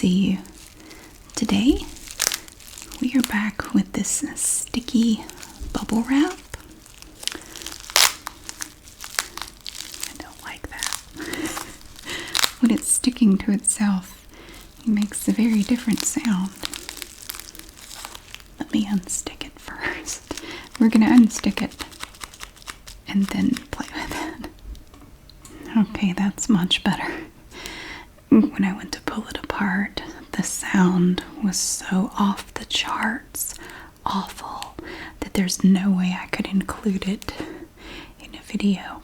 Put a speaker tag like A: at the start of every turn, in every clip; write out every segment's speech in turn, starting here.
A: see you. Today, we are back with this sticky bubble wrap. I don't like that. When it's sticking to itself, it makes a very different sound. Let me unstick it first. We're going to unstick it and then play with it. Okay, that's much better. When I went to pull it apart, the sound was so off the charts, awful, that there's no way I could include it in a video.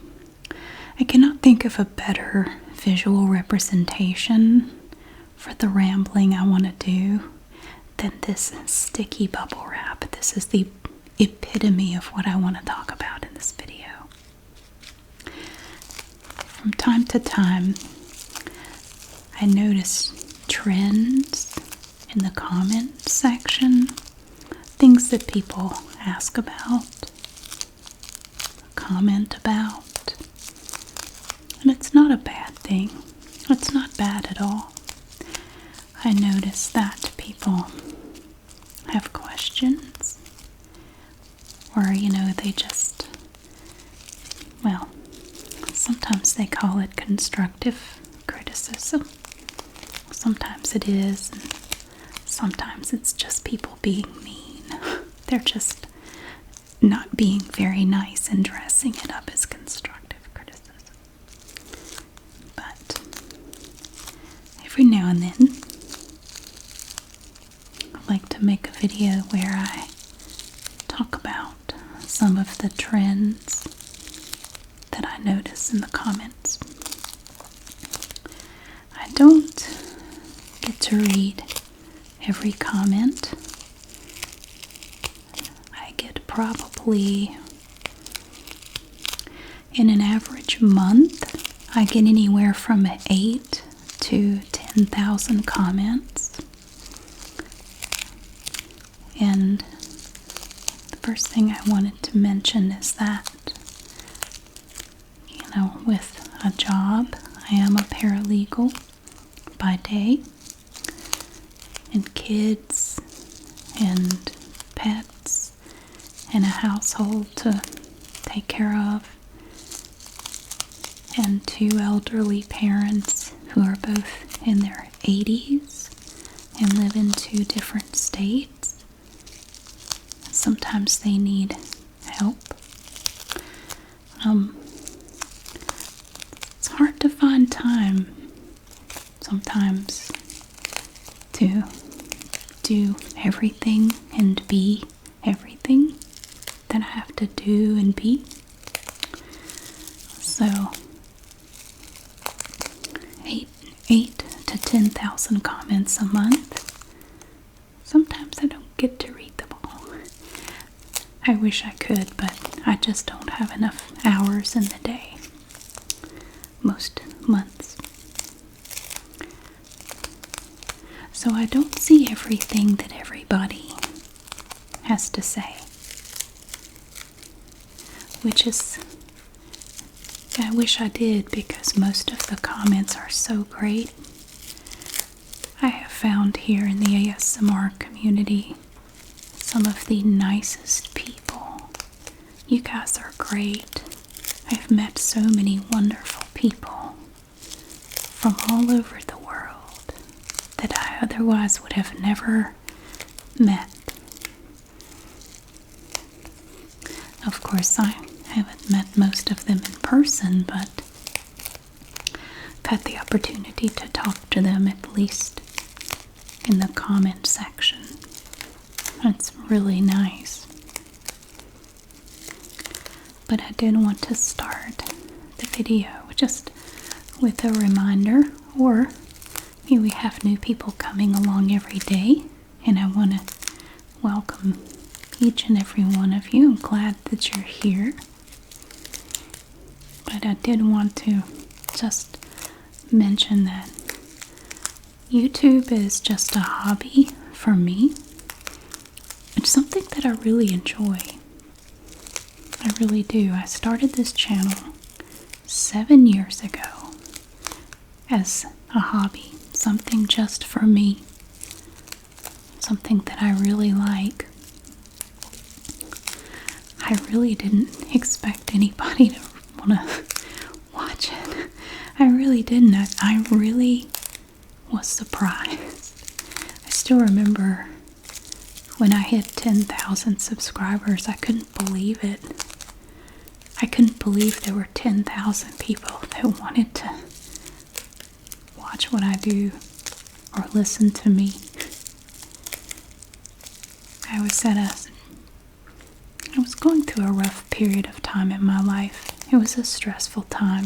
A: I cannot think of a better visual representation for the rambling I want to do than this sticky bubble wrap. This is the epitome of what I want to talk about in this video. From time to time, I notice trends in the comment section, things that people ask about, comment about, and it's not a bad thing. It's not bad at all. I notice that people have questions, or they just, well, sometimes they call it constructive criticism. Sometimes it is, and sometimes it's just people being mean. They're just not being very nice and dressing it up as constructive criticism. But every now and then, I like to make a video where I talk about some of the trends that I notice in the comments. I don't get to read every comment. I get probably, in an average month, I get anywhere from 8 to 10,000 comments. And the first thing I wanted to mention is that, with a job, I am a paralegal by day, and kids and pets and a household to take care of, and 2 elderly parents who are both in their 80s and live in 2 different states. Sometimes they need help. It's hard to find time sometimes to do everything and be everything that I have to do and be. So 8 to 10,000 comments a month. Sometimes I don't get to read them all. I wish I could, but I just don't have enough hours in the day. Most months. So I don't see everything that everybody has to say. Which is, I wish I did, because most of the comments are so great. I have found here in the ASMR community some of the nicest people. You guys are great. I've met so many wonderful people from all over the world that I otherwise would have never met. Of course, I haven't met most of them in person, but I've had the opportunity to talk to them at least in the comment section. It's really nice. But I did want to start the video just with a reminder, or we have new people coming along every day, and I want to welcome each and every one of you. I'm glad that you're here. But I did want to just mention that YouTube is just a hobby for me. It's something that I really enjoy. I really do. I started this channel 7 years ago as a hobby, something just for me, something that I really like. I really didn't expect anybody to want to watch it. I really didn't. I really was surprised. I still remember when I hit 10,000 subscribers, I couldn't believe it. I couldn't believe there were 10,000 people that wanted to watch what I do or listen to me. I was going through a rough period of time in my life. It was a stressful time.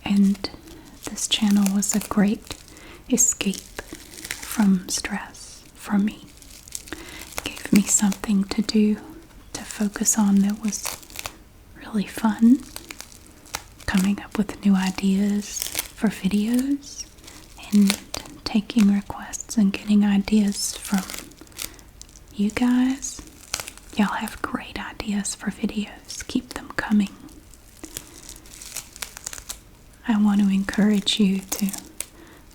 A: And this channel was a great escape from stress for me. It gave me something to do, to focus on, that was really fun. Coming up with new ideas for videos and taking requests and getting ideas from you guys. Y'all have great ideas for videos. Keep them coming. I want to encourage you to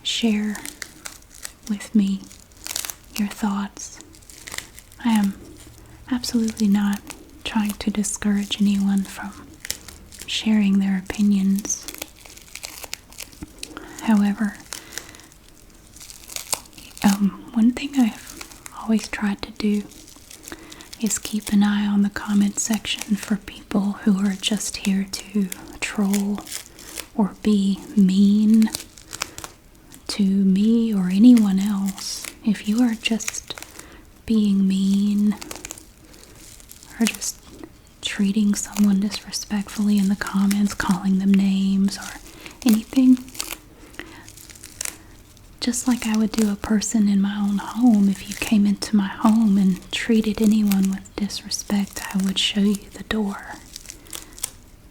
A: share with me your thoughts. I am absolutely not trying to discourage anyone from sharing their opinions. However, one thing I've always tried to do is keep an eye on the comment section for people who are just here to troll or be mean to me or anyone else. If you are just being mean or just treating someone disrespectfully in the comments, calling them names or anything, just like I would do a person in my own home, if you came into my home and treated anyone with disrespect, I would show you the door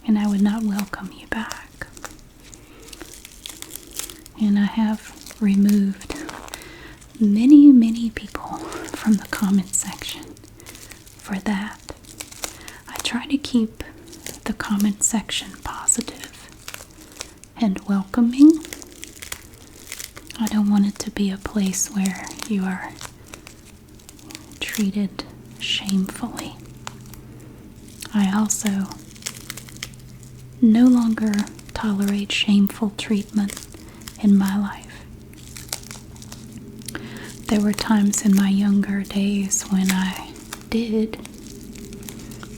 A: and I would not welcome you back. And I have removed many, many people from the comment section for that. I try to keep the comment section positive and welcoming. I don't want it to be a place where you are treated shamefully. I also no longer tolerate shameful treatment in my life. There were times in my younger days when I did,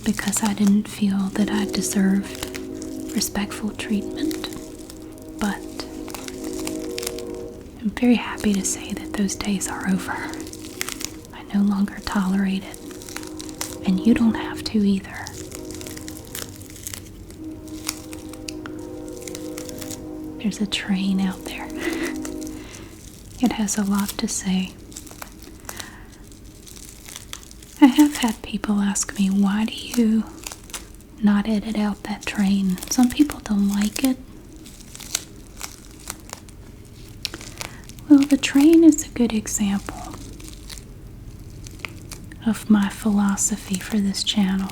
A: because I didn't feel that I deserved respectful treatment. But I'm very happy to say that those days are over. I no longer tolerate it, and you don't have to either. There's a train out there. It has a lot to say. I have had people ask me, why do you not edit out that train? Some people don't like it. Well, the train is a good example of my philosophy for this channel.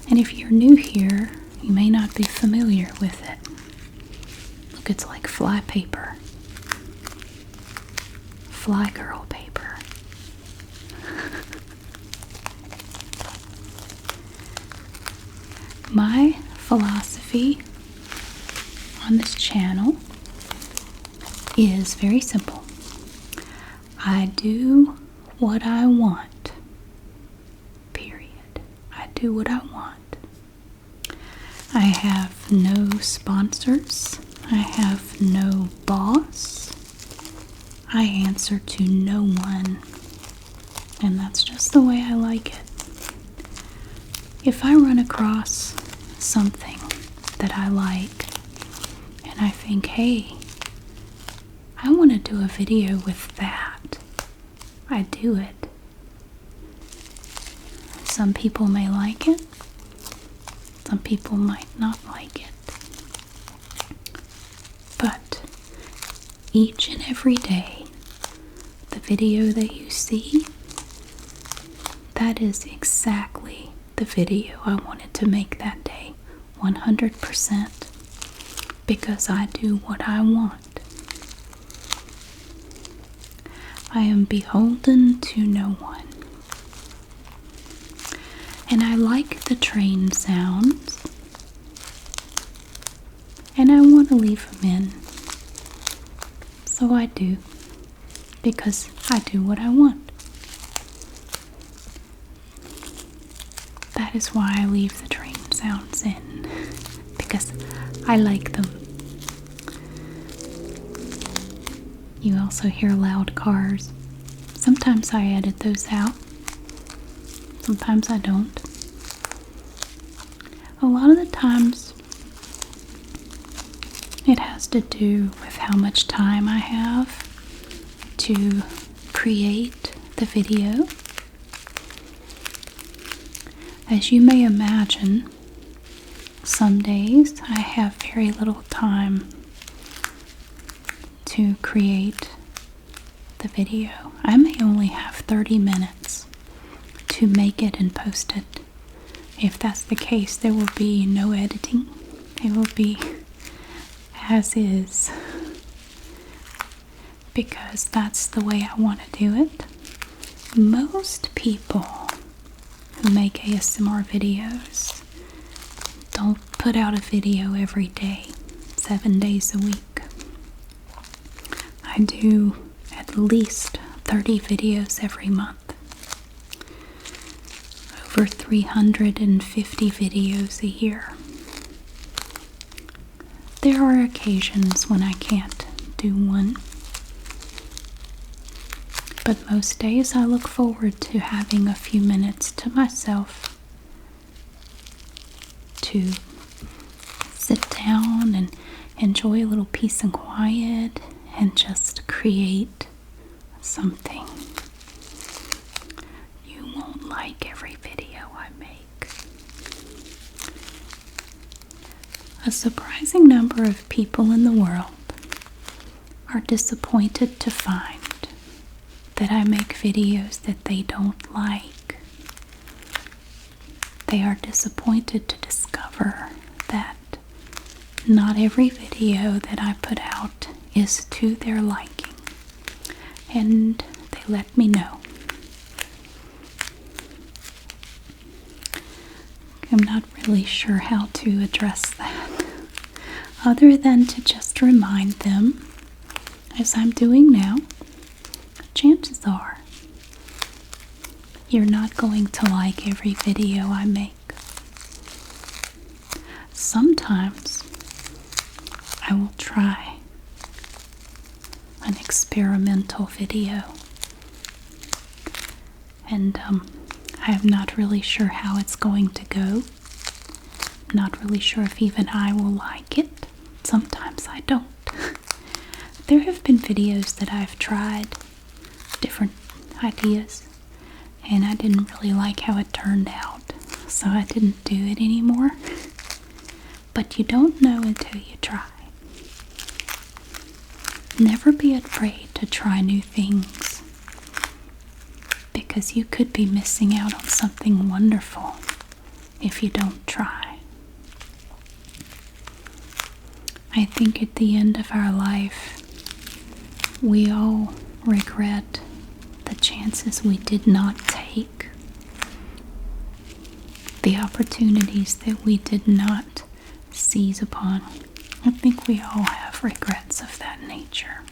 A: And if you're new here, you may not be familiar with it. Look, it's like fly paper. Fly girl paper. My philosophy on this channel is very simple. I do what I want. Period. I do what I want. I have no sponsors. I have no boss. I answer to no one. And that's just the way I like it. If I run across something that I like and I think, hey, I want to do a video with that, I do it. Some people may like it. Some people might not like it. But each and every day, the video that you see, that is exactly the video I wanted to make that day. 100%. because I do what I want. I am beholden to no one. And I like the train sounds. And I want to leave them in. So I do. Because I do what I want. That is why I leave the train sounds in. Because I like them. You also hear loud cars. Sometimes I edit those out. Sometimes I don't. A lot of the times it has to do with how much time I have to create the video. As you may imagine, some days I have very little time to create the video. I may only have 30 minutes to make it and post it. If that's the case, there will be no editing. It will be as is, because that's the way I want to do it. Most people who make ASMR videos don't put out a video every day, 7 days a week. I do at least 30 videos every month. Over 350 videos a year. There are occasions when I can't do one. But most days I look forward to having a few minutes to myself to sit down and enjoy a little peace and quiet and just create something. You won't like every video I make. A surprising number of people in the world are disappointed to find that I make videos that they don't like. They are disappointed to discover that not every video that I put out is to their liking. And they let me know. I'm not really sure how to address that, other than to just remind them, as I'm doing now, chances are you're not going to like every video I make. Sometimes I will try an experimental video, and I'm not really sure how it's going to go. I'm not really sure if even I will like it. Sometimes I don't. There have been videos that I've tried, different ideas, and I didn't really like how it turned out, so I didn't do it anymore. But you don't know until you try. Never be afraid to try new things, because you could be missing out on something wonderful if you don't try. I think at the end of our life, we all regret the chances we did not take, the opportunities that we did not seize upon. I think we all have regrets of that nature.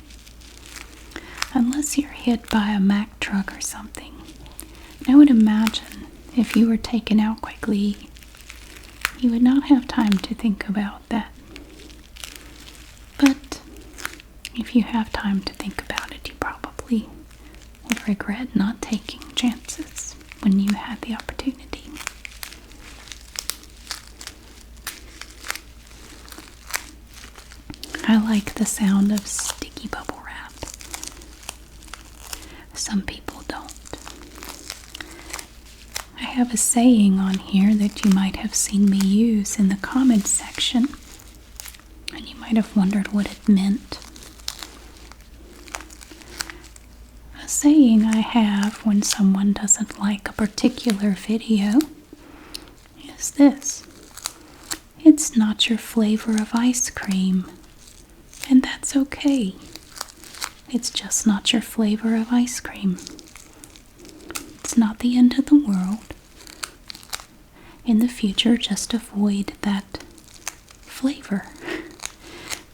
A: Unless you're hit by a Mack truck or something. I would imagine if you were taken out quickly, you would not have time to think about that. But if you have time to think about it, you probably would regret not taking chances when you had the opportunity. I like the sound of sticky bubble wrap. Some people don't. I have a saying on here that you might have seen me use in the comments section, and you might have wondered what it meant. A saying I have when someone doesn't like a particular video is this: it's not your flavor of ice cream, and that's okay. It's just not your flavor of ice cream. It's not the end of the world. In the future, just avoid that flavor.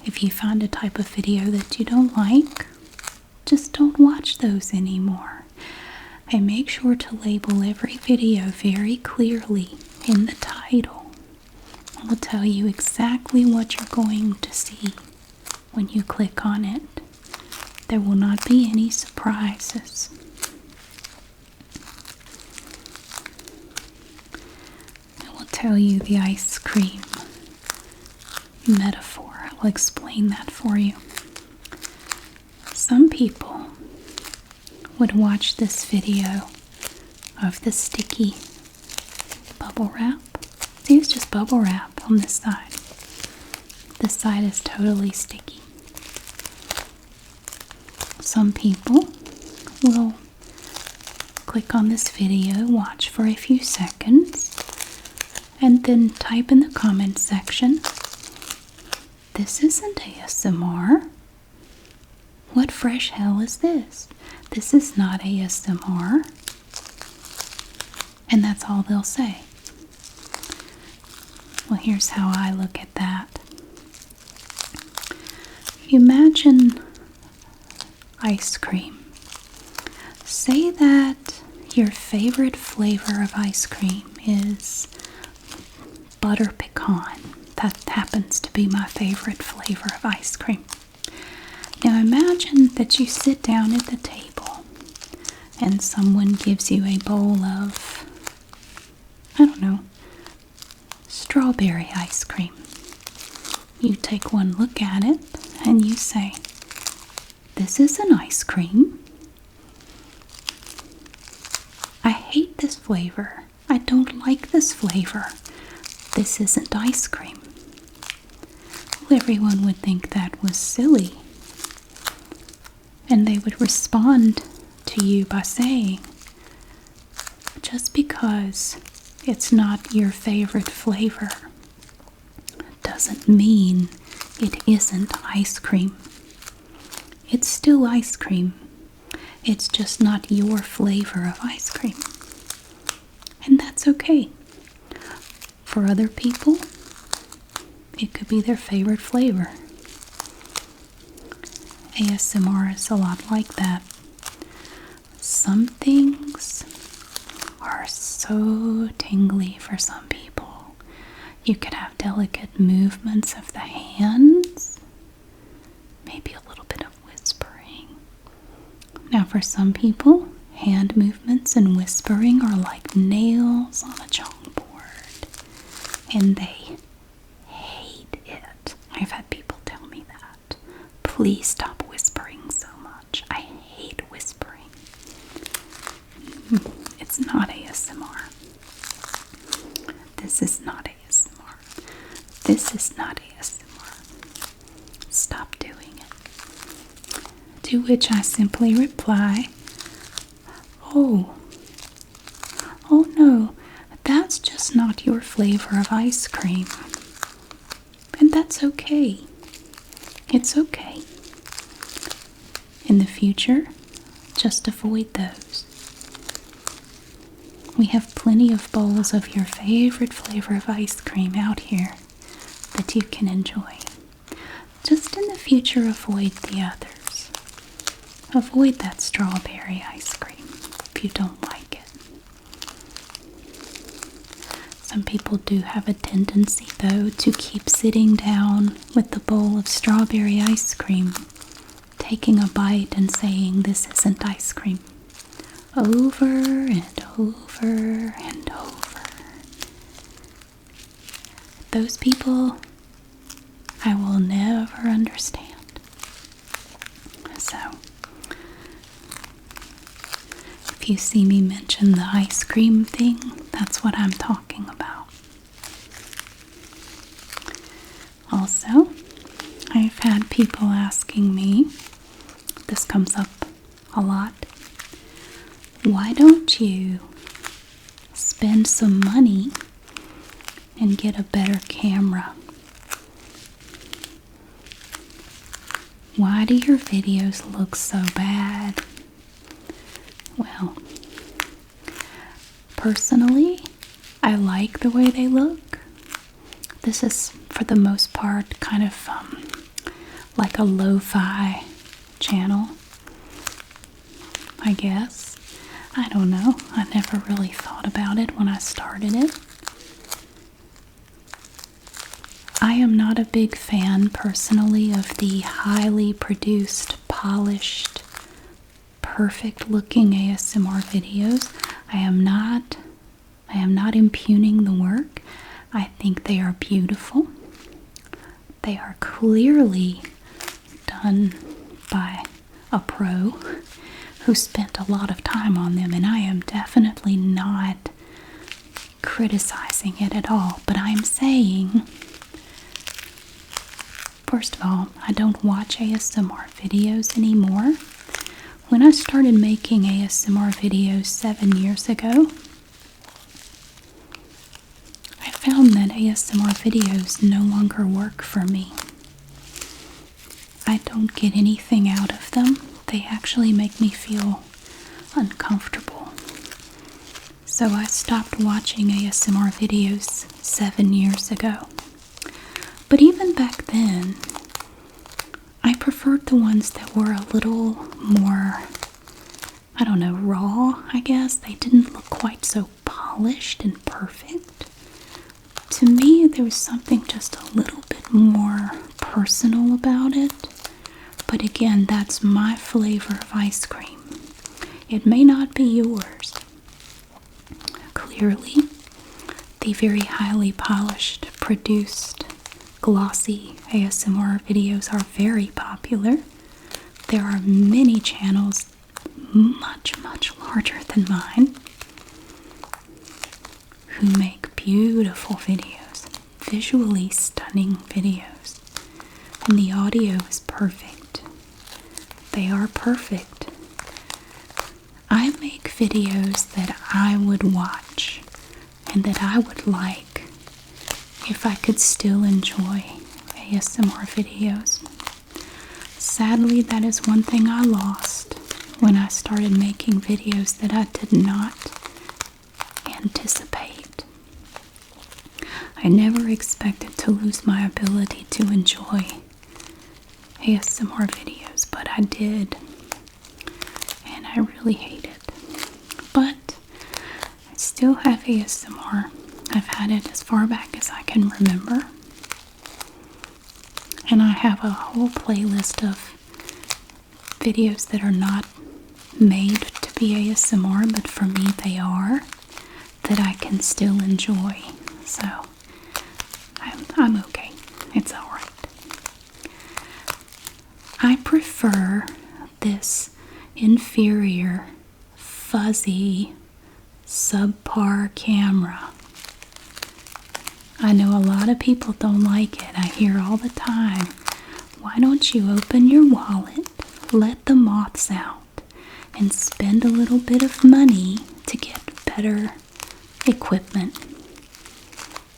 A: If you find a type of video that you don't like, just don't watch those anymore. And make sure to label every video very clearly in the title. It will tell you exactly what you're going to see when you click on it. There will not be any surprises. It will tell you the ice cream metaphor. I'll explain that for you. Some people would watch this video of the sticky bubble wrap. See, it's just bubble wrap on this side. This side is totally sticky. Some people will click on this video, watch for a few seconds, and then type in the comments section, "This isn't ASMR. What fresh hell is this? This is not ASMR." And that's all they'll say. Well, here's how I look at that. Imagine ice cream. Say that your favorite flavor of ice cream is butter pecan. That happens to be my favorite flavor of ice cream. Now imagine that you sit down at the table and someone gives you a bowl of, I don't know, strawberry ice cream. You take one look at it and you say, "This is an ice cream. I hate this flavor. I don't like this flavor. This isn't ice cream." Well, everyone would think that was silly. And they would respond to you by saying, "Just because it's not your favorite flavor doesn't mean it isn't ice cream. It's still ice cream. It's just not your flavor of ice cream." And that's okay. For other people, it could be their favorite flavor. ASMR is a lot like that. Some things are so tingly for some people. You could have delicate movements of the hands, maybe a little bit of whispering. Now for some people, hand movements and whispering are like nails on a chalkboard, and they hate it. I've had people tell me that. "Please stop whispering so much. I hate whispering." It's not ASMR. This is not ASMR. This is not ASMR. Stop doing it. To which I simply reply, oh no, that's just not your flavor of ice cream." And that's okay. It's okay. In the future, just avoid those. We have plenty of bowls of your favorite flavor of ice cream out here that you can enjoy. Just in the future, avoid the others. Avoid that strawberry ice cream if you don't like it. Some people do have a tendency, though, to keep sitting down with the bowl of strawberry ice cream, taking a bite and saying, "This isn't ice cream," over and over and over. Those people I will never understand. So, if you see me mention the ice cream thing, that's what I'm talking about. Also, I've had people asking me, this comes up a lot, "Why don't you spend some money and get a better camera. Why do your videos look so bad? Well, personally, I like the way they look. This is, for the most part, kind of like a lo-fi channel, I guess. I don't know. I never really thought about it when I started it. I am not a big fan, personally, of the highly produced, polished, perfect-looking ASMR videos. I am not impugning the work. I think they are beautiful. They are clearly done by a pro who spent a lot of time on them, and I am definitely not criticizing it at all. But I'm saying, first of all, I don't watch ASMR videos anymore. When I started making ASMR videos 7 years ago, I found that ASMR videos no longer work for me. I don't get anything out of them. They actually make me feel uncomfortable. So I stopped watching ASMR videos 7 years ago. But even back then, I preferred the ones that were a little more, I don't know, raw, I guess. They didn't look quite so polished and perfect. To me, there was something just a little bit more personal about it. But again, that's my flavor of ice cream. It may not be yours. Clearly, the very highly polished, produced, glossy ASMR videos are very popular. There are many channels much, much larger than mine who make beautiful videos, visually stunning videos, and the audio is perfect. They are perfect. I make videos that I would watch and that I would like if I could still enjoy ASMR videos. Sadly, that is one thing I lost when I started making videos that I did not anticipate. I never expected to lose my ability to enjoy ASMR videos, but I did, and I really hate it. But I still have ASMR. I've had it as far back as I can remember, and I have a whole playlist of videos that are not made to be ASMR, but for me they are, that I can still enjoy. So I'm okay. It's alright. I prefer this inferior, fuzzy, subpar camera. I know a lot of people don't like it. I hear all the time, why don't you open your wallet, let the moths out, and spend a little bit of money to get better equipment?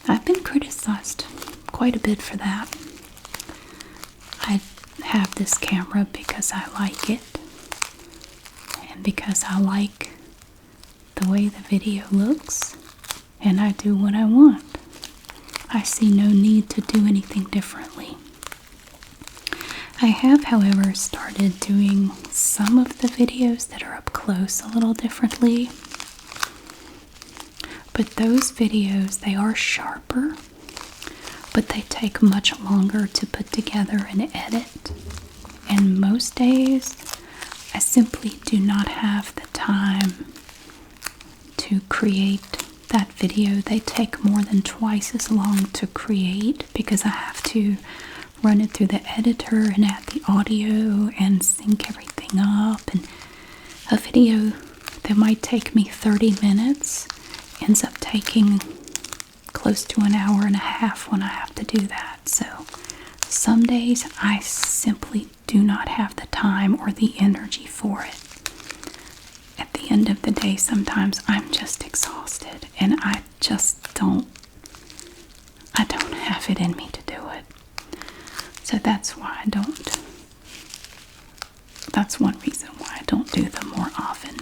A: I've been criticized quite a bit for that. I have this camera because I like it, and because I like the way the video looks, and I do what I want. I see no need to do anything differently. I have, however, started doing some of the videos that are up close a little differently. But those videos, they are sharper, but they take much longer to put together and edit. And most days, I simply do not have the time to create that video. They take more than twice as long to create because I have to run it through the editor and add the audio and sync everything up. And a video that might take me 30 minutes ends up taking close to an hour and a half when I have to do that. So some days I simply do not have the time or the energy for it. At the end of the day, sometimes I'm just exhausted and I just don't that's one reason why I don't do them more often.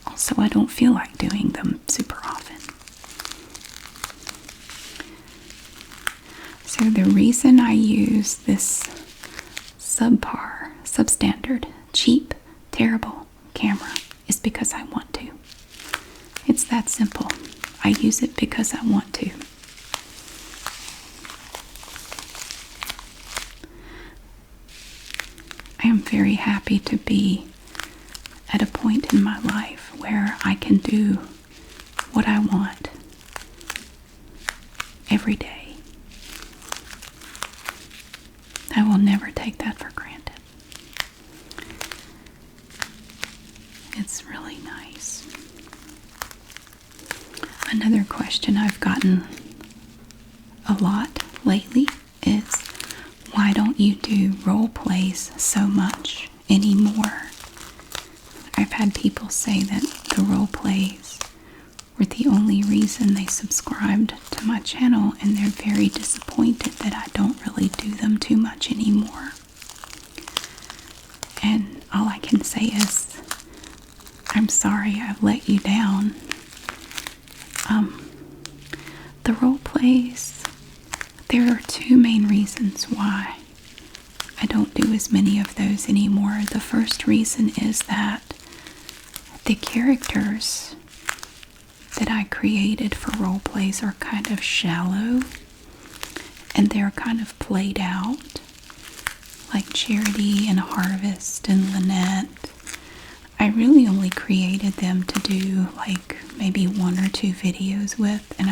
A: Also, I don't feel like doing them super often. So the reason I use this substandard, cheap, terrible camera is because I want to. It's that simple. I use it because I want to. I am very happy to be at a point in my life where I can do what I want every day. I will never take that for granted. It's really nice. Another question I've gotten a lot lately is, why don't you do role plays so much anymore? I've had people say that the role plays were the only reason they subscribed to my channel, and they're very disappointed that I don't really do them too much anymore. And all I can say is, I'm sorry I've let you down. The role plays, there are two main reasons why I don't do as many of those anymore. The first reason is that the characters that I created for role plays are kind of shallow, and they're kind of played out, like Charity and Harvest and Lynette. I really only created them to do like maybe 1 or 2 videos with, and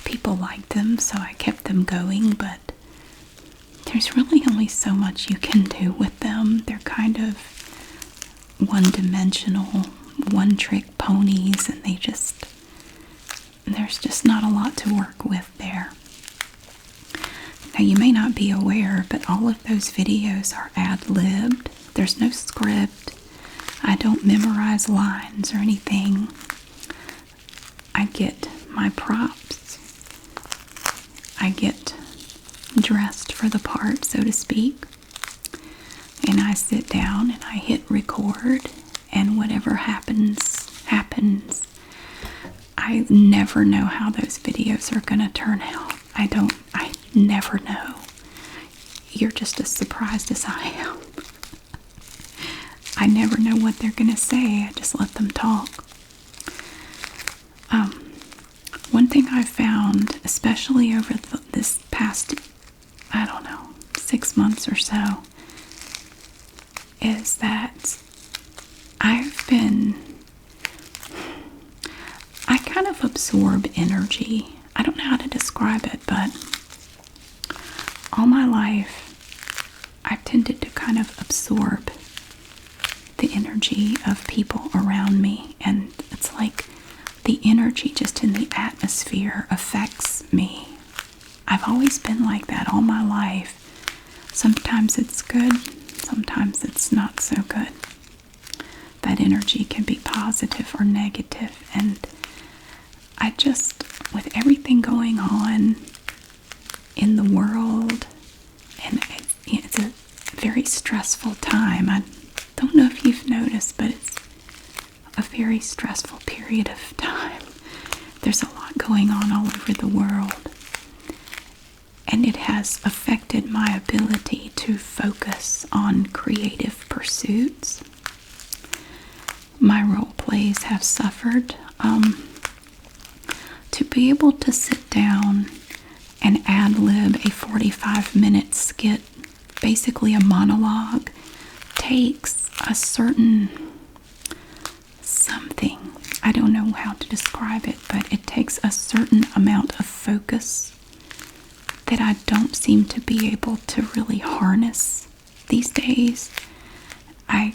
A: people liked them, so I kept them going, but there's really only so much you can do with them. They're kind of one-dimensional, one-trick ponies, and there's just not a lot to work with there. Now, you may not be aware, but all of those videos are ad-libbed. There's no script. I don't memorize lines or anything. I get my props. I get dressed for the part, so to speak. And I sit down and I hit record, and whatever happens, happens. I never know how those videos are going to turn out. I never know. You're just as surprised as I am. I never know what they're going to say. I just let them talk. One thing I found, especially over this past, 6 months or so, is that I kind of absorb energy. I don't know how to describe it, but all my life I've tended to kind of absorb the energy of people around me, and it's like the energy just in the atmosphere affects me. I've always been like that all my life. Sometimes it's good, sometimes it's not so good. That energy can be positive or negative, and I just, with everything going on in the world, and it's a very stressful time. I don't know if you've noticed, but it's a very stressful period of time. There's a lot going on all over the world, and it has affected my ability to focus on creative pursuits. My role plays have suffered. To be able to sit down and ad-lib a 45-minute skit, basically a monologue, takes a certain something. I don't know how to describe it, but it takes a certain amount of focus that I don't seem to be able to really harness these days. I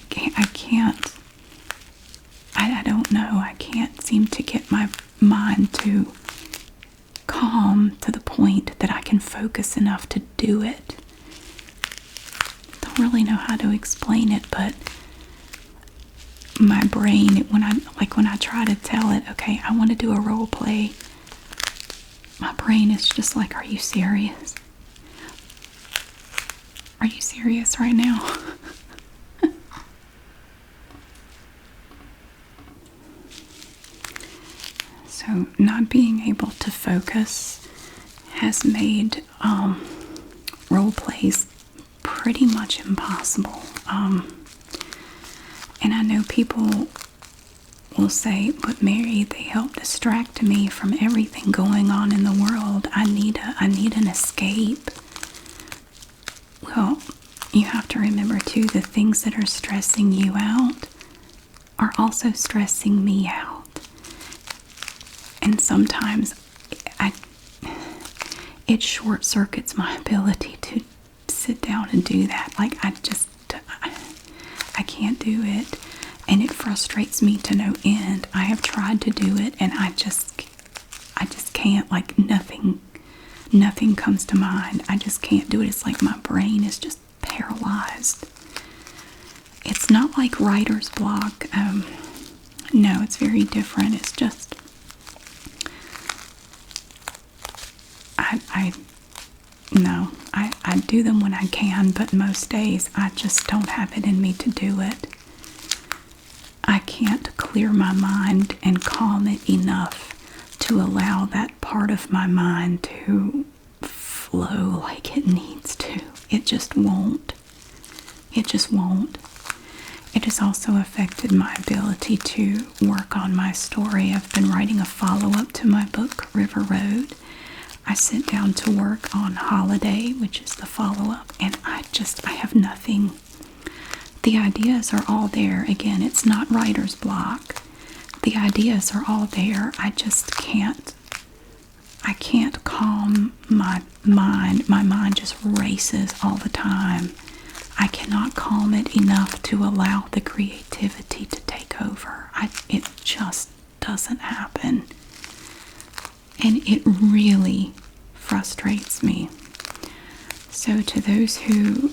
A: don't know. I can't seem to get my mind to calm to the point that I can focus enough to do it. Don't really know how to explain it, but my brain, when I try to tell it, okay, I want to do a role play, my brain is just like, are you serious? Are you serious right now? So not being able to focus has made role plays pretty much impossible. And I know people will say, but Mary, they help distract me from everything going on in the world. I need an escape. Well, you have to remember too, the things that are stressing you out are also stressing me out. And sometimes it short circuits my ability to sit down and do that. Like I can't do it. And it frustrates me to no end. I have tried to do it and I just can't. Like nothing comes to mind. I just can't do it. It's like my brain is just paralyzed. It's not like writer's block. No, it's very different. It's just I do them when I can, but most days I just don't have it in me to do it. I can't clear my mind and calm it enough to allow that part of my mind to flow like it needs to. It just won't. It just won't. It has also affected my ability to work on my story. I've been writing a follow-up to my book, River Road. I sit down to work on Holiday, which is the follow-up, and I have nothing. The ideas are all there. Again, it's not writer's block. The ideas are all there. I just can't. I can't calm my mind. My mind just races all the time. I cannot calm it enough to allow the creativity to take over. It just doesn't happen. And it really frustrates me. So to those who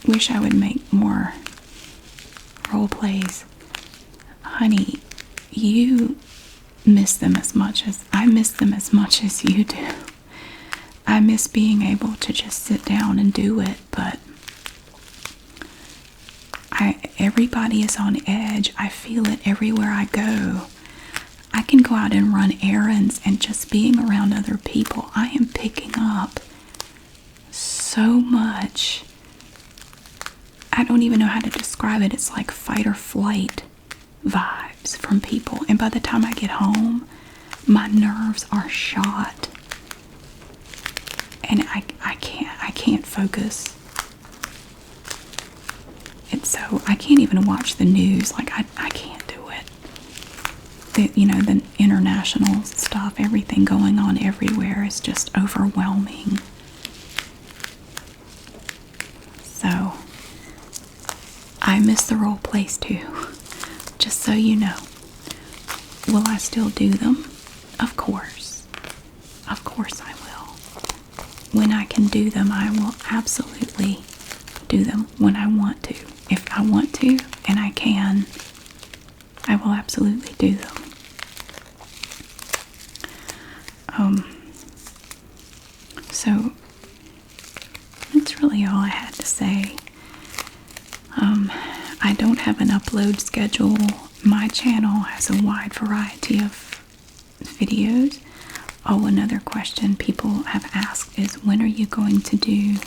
A: wish I would make more role plays, honey, you miss them as much as I miss them as much as you do. I miss being able to just sit down and do it, but everybody is on edge. I feel it everywhere I go. I can go out and run errands, and just being around other people, I am picking up so much. I don't even know how to describe it. It's like fight or flight vibes from people. And by the time I get home, my nerves are shot. And I can't focus. And so I can't even watch the news. Like I can't do it. The international stuff, everything going on everywhere is just overwhelming. So I miss the role plays too. Just so you know. Will I still do them? Of course. Of course I will. When I can do them, I will absolutely do them when I want to. If I want to and I can, I will absolutely do them. So that's really all I had to say. I don't have an upload schedule. My channel has a wide variety of videos. Oh, another question people have asked is, when are you going to do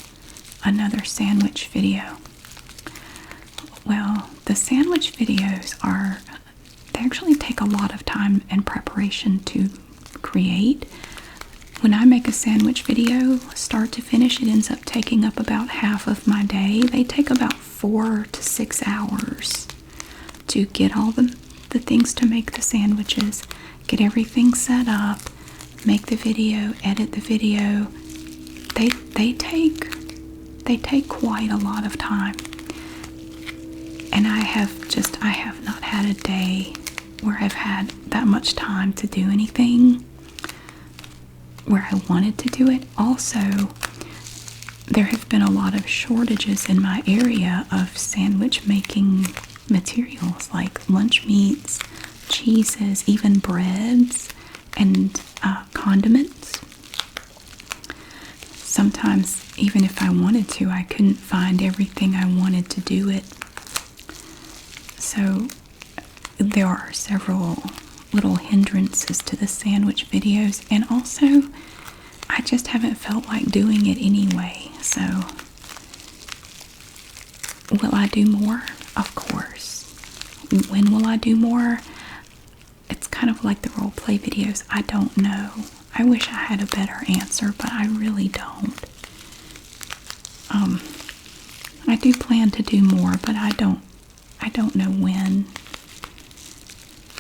A: another sandwich video? Well, the sandwich videos they actually take a lot of time and preparation to create. When I make a sandwich video, start to finish, it ends up taking up about half of my day. They take about 4 to 6 hours to get all the things to make the sandwiches, get everything set up, make the video, edit the video. They take quite a lot of time. And I have not had a day where I've had that much time to do anything where I wanted to do it. Also, there have been a lot of shortages in my area of sandwich making materials like lunch meats, cheeses, even breads, and condiments. Sometimes, even if I wanted to, I couldn't find everything I wanted to do it. So there are several little hindrances to the sandwich videos, and also I just haven't felt like doing it anyway. So will I do more? Of course. When will I do more? It's kind of like the role play videos. I don't know. I wish I had a better answer, but I really don't. I do plan to do more, but I don't know when.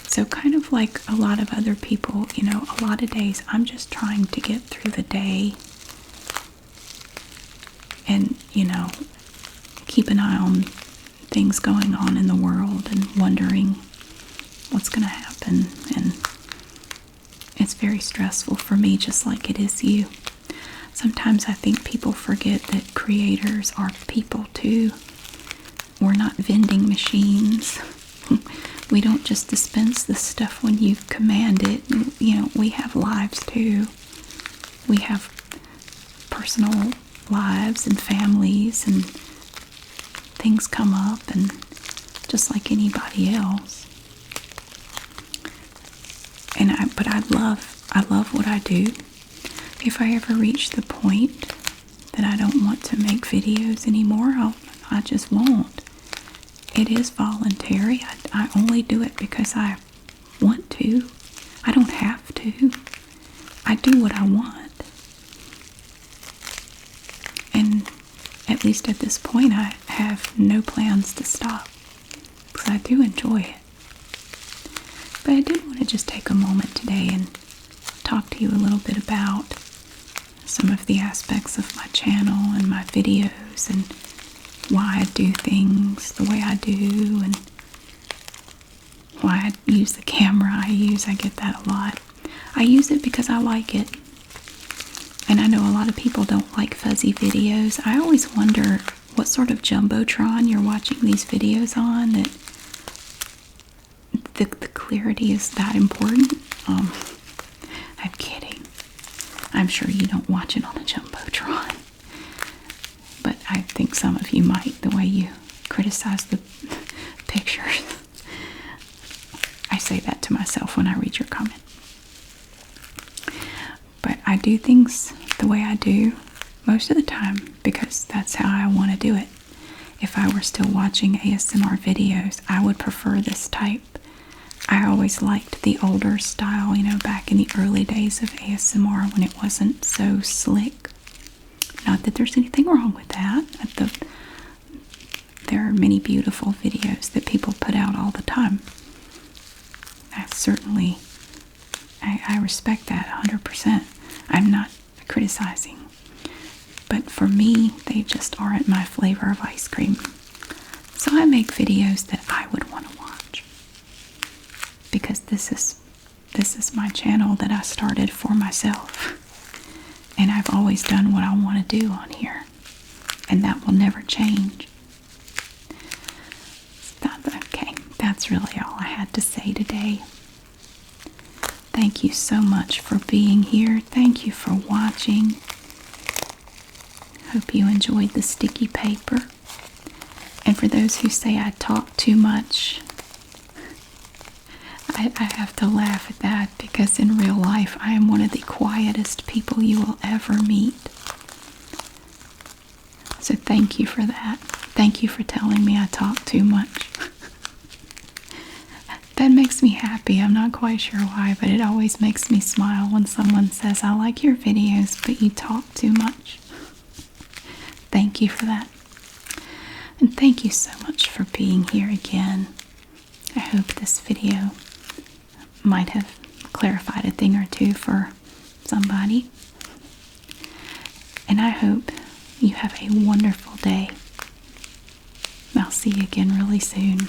A: So kind of like a lot of other people, a lot of days I'm just trying to get through the day and, keep an eye on things going on in the world and wondering what's going to happen. And it's very stressful for me, just like it is you. Sometimes I think people forget that creators are people too. We're not vending machines. We don't just dispense the stuff when you command it. We have lives too. We have personal lives and families, and things come up, and just like anybody else. But I love what I do. If I ever reach the point that I don't want to make videos anymore, I just won't. It is voluntary. I only do it because I want to. I don't have to. I do what I want. And at least at this point, I have no plans to stop, because I do enjoy it. But I did want to just take a moment today and talk to you a little bit about some of the aspects of my channel and my videos, and why I do things the way I do, and why I use the camera I use. I get that a lot. I use it because I like it. And I know a lot of people don't like fuzzy videos. I always wonder what sort of jumbotron you're watching these videos on, that the clarity is that important. I'm kidding. I'm sure you don't watch it on a jumbotron. But I think some of you might, the way you criticize the pictures. I say that to myself when I read your comment. But I do things the way I do most of the time because that's how I want to do it. If I were still watching ASMR videos, I would prefer this type. I always liked the older style, back in the early days of ASMR when it wasn't so slick. Not that there's anything wrong with that. There are many beautiful videos that people put out all the time. I respect that 100%. I'm not criticizing. But for me, they just aren't my flavor of ice cream. So I make videos that I would want to watch. Because this is my channel that I started for myself. And I've always done what I want to do on here. And that will never change. Okay, that's really all I had to say today. Thank you so much for being here. Thank you for watching. Hope you enjoyed the sticky paper. And for those who say I talk too much, I have to laugh at that, because in real life I am one of the quietest people you will ever meet. So thank you for that. Thank you for telling me I talk too much. That makes me happy. I'm not quite sure why, but it always makes me smile when someone says, I like your videos, but you talk too much. Thank you for that. And thank you so much for being here again. I hope this video might have clarified a thing or two for somebody. And I hope you have a wonderful day. I'll see you again really soon.